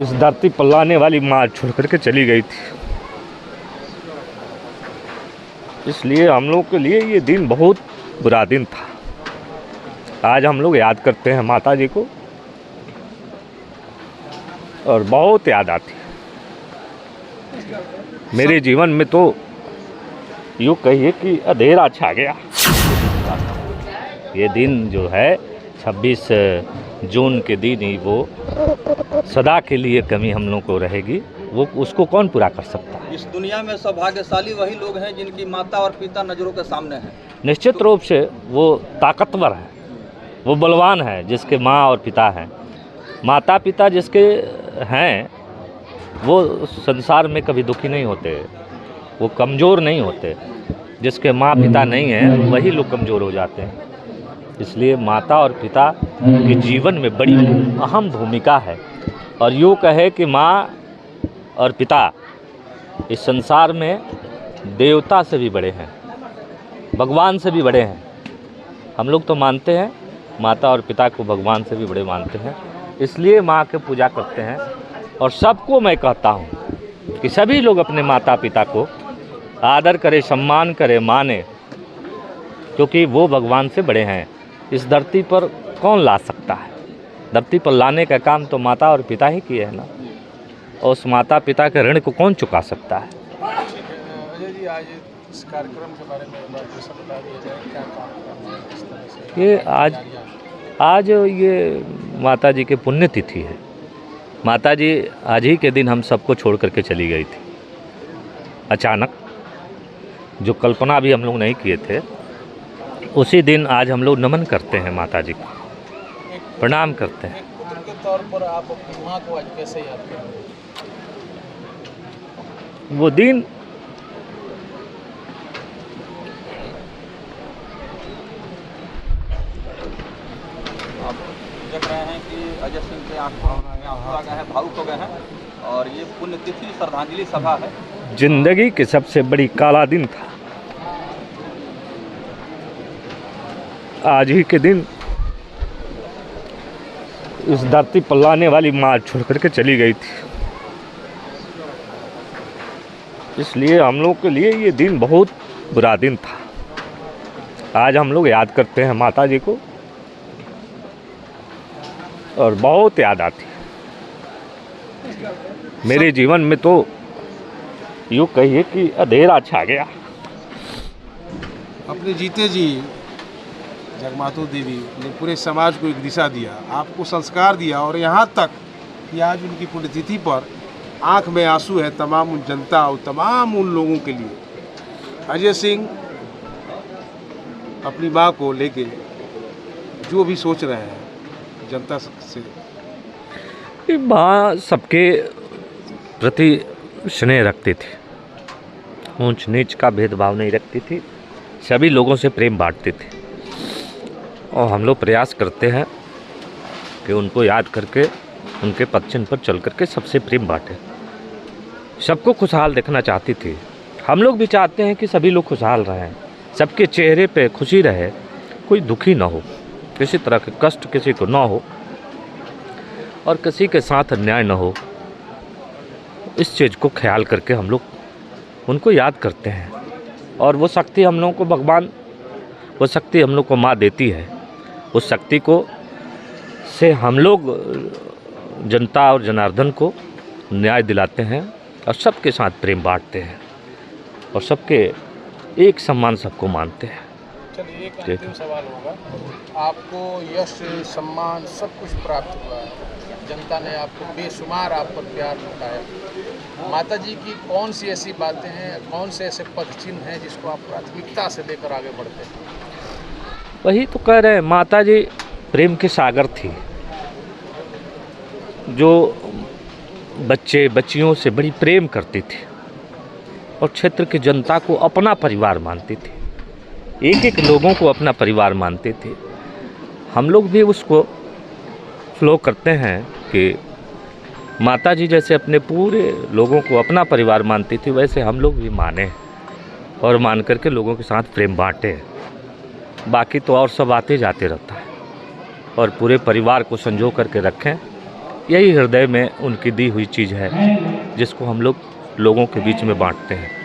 इस धरती पर लाने वाली माँ छोड़ करके चली गई थी, इसलिए हम लोग के लिए ये दिन बहुत बुरा दिन था। आज हम लोग याद करते हैं माता जी को और बहुत याद आती है। मेरे जीवन में तो यूँ कहिए कि अंधेरा छा गया। ये दिन जो है 26 जून के दिन ही वो सदा के लिए कमी हम लोग को रहेगी। वो उसको कौन पूरा कर सकता है। इस दुनिया में सौभाग्यशाली वही लोग हैं जिनकी माता और पिता नज़रों के सामने हैं। निश्चित रूप से वो ताकतवर है, वो बलवान है जिसके माँ और पिता हैं। माता पिता जिसके हैं वो संसार में कभी दुखी नहीं होते, वो कमज़ोर नहीं होते। जिसके माँ पिता नहीं हैं वही लोग कमज़ोर हो जाते हैं। इसलिए माता और पिता के जीवन में बड़ी अहम भूमिका है। और यूँ कहे कि माँ और पिता इस संसार में देवता से भी बड़े हैं, भगवान से भी बड़े हैं। हम लोग तो मानते हैं माता और पिता को भगवान से भी बड़े मानते हैं, इसलिए माँ की पूजा करते हैं। और सबको मैं कहता हूँ कि सभी लोग अपने माता पिता को आदर करें, सम्मान करें, माने, क्योंकि वो भगवान से बड़े हैं। इस धरती पर कौन ला सकता है? धरती पर लाने का काम तो माता और पिता ही किए हैं ना। और उस माता पिता के ऋण को कौन चुका सकता है? अजय जी, आज इस कार्यक्रम के बारे में एक बार फिर से बता दिया जाए, क्या काम करना है, किस तरह से ये आज ये माता जी की पुण्यतिथि है। माता जी आज ही के दिन हम सबको छोड़ करके चली गई थी अचानक, जो कल्पना भी हम लोग नहीं किए थे। उसी दिन आज हम लोग नमन करते हैं माता जी को, प्रणाम करते हैं। एक पुत्र के तौर पर आप अपनी माँ को आज कैसे याद करेंगे? वो दिन आप देख रहे हैं कि अजय सिंह के आंसू आ गए हैं, भावुक हो गए हैं। और ये पुण्यतिथि श्रद्धांजलि सभा है। जिंदगी के सबसे बड़ी काला दिन था। आज ही के दिन इस धरती पर लाने वाली माँ छोड़ करके चली गई थी, इसलिए हम लोग के लिए ये दिन बहुत बुरा दिन था। आज हम लोग याद करते हैं माता जी को और बहुत याद आती है। मेरे जीवन में तो यूँ कहिए कि अंधेरा छा गया। अपने जीते जी जगमातु देवी ने पूरे समाज को एक दिशा दिया, आपको संस्कार दिया, और यहाँ तक कि आज उनकी पुण्यतिथि पर आंख में आंसू है तमाम उन जनता और तमाम उन लोगों के लिए। अजय सिंह अपनी माँ को लेके जो भी सोच रहे हैं जनता से, ये माँ सबके प्रति स्नेह रखती थी, ऊंच नीच का भेदभाव नहीं रखती थी, सभी लोगों से प्रेम बांटती थी। और हम लोग प्रयास करते हैं कि उनको याद करके उनके पद चिन्ह पर चल करके सबसे प्रेम बांटें। सबको खुशहाल देखना चाहती थी। हम लोग भी चाहते हैं कि सभी लोग खुशहाल रहें, सबके चेहरे पे खुशी रहे, कोई दुखी ना हो, किसी तरह के कष्ट किसी को ना हो और किसी के साथ अन्याय ना हो। इस चीज़ को ख्याल करके हम लोग उनको याद करते हैं। और वो शक्ति हम लोगों को भगवान, वो शक्ति हम लोग को माँ देती है। उस शक्ति को से हम लोग जनता और जनार्दन को न्याय दिलाते हैं और सबके साथ प्रेम बांटते हैं और सबके एक समान सबको मानते हैं। चलिए एक अंतिम सवाल होगा, आपको यश सम्मान सब कुछ प्राप्त हुआ है, जनता ने आपको बेशुमार आप पर प्यार लुटाया। माता जी की कौन सी ऐसी बातें हैं, कौन से ऐसे पद चिन्ह हैं जिसको आप प्राथमिकता से लेकर आगे बढ़ते हैं? वही तो कह रहे हैं, माता जी प्रेम के सागर थी, जो बच्चे बच्चियों से बड़ी प्रेम करती थी और क्षेत्र की जनता को अपना परिवार मानती थी, एक एक लोगों को अपना परिवार मानती थी। हम लोग भी उसको फ्लो करते हैं कि माता जी जैसे अपने पूरे लोगों को अपना परिवार मानती थी, वैसे हम लोग भी माने और मान करके लोगों के साथ प्रेम बांटे। बाकी तो और सब आते जाते रहता है, और पूरे परिवार को संजो करके रखें, यही हृदय में उनकी दी हुई चीज़ है जिसको हम लोगों के बीच में बांटते हैं।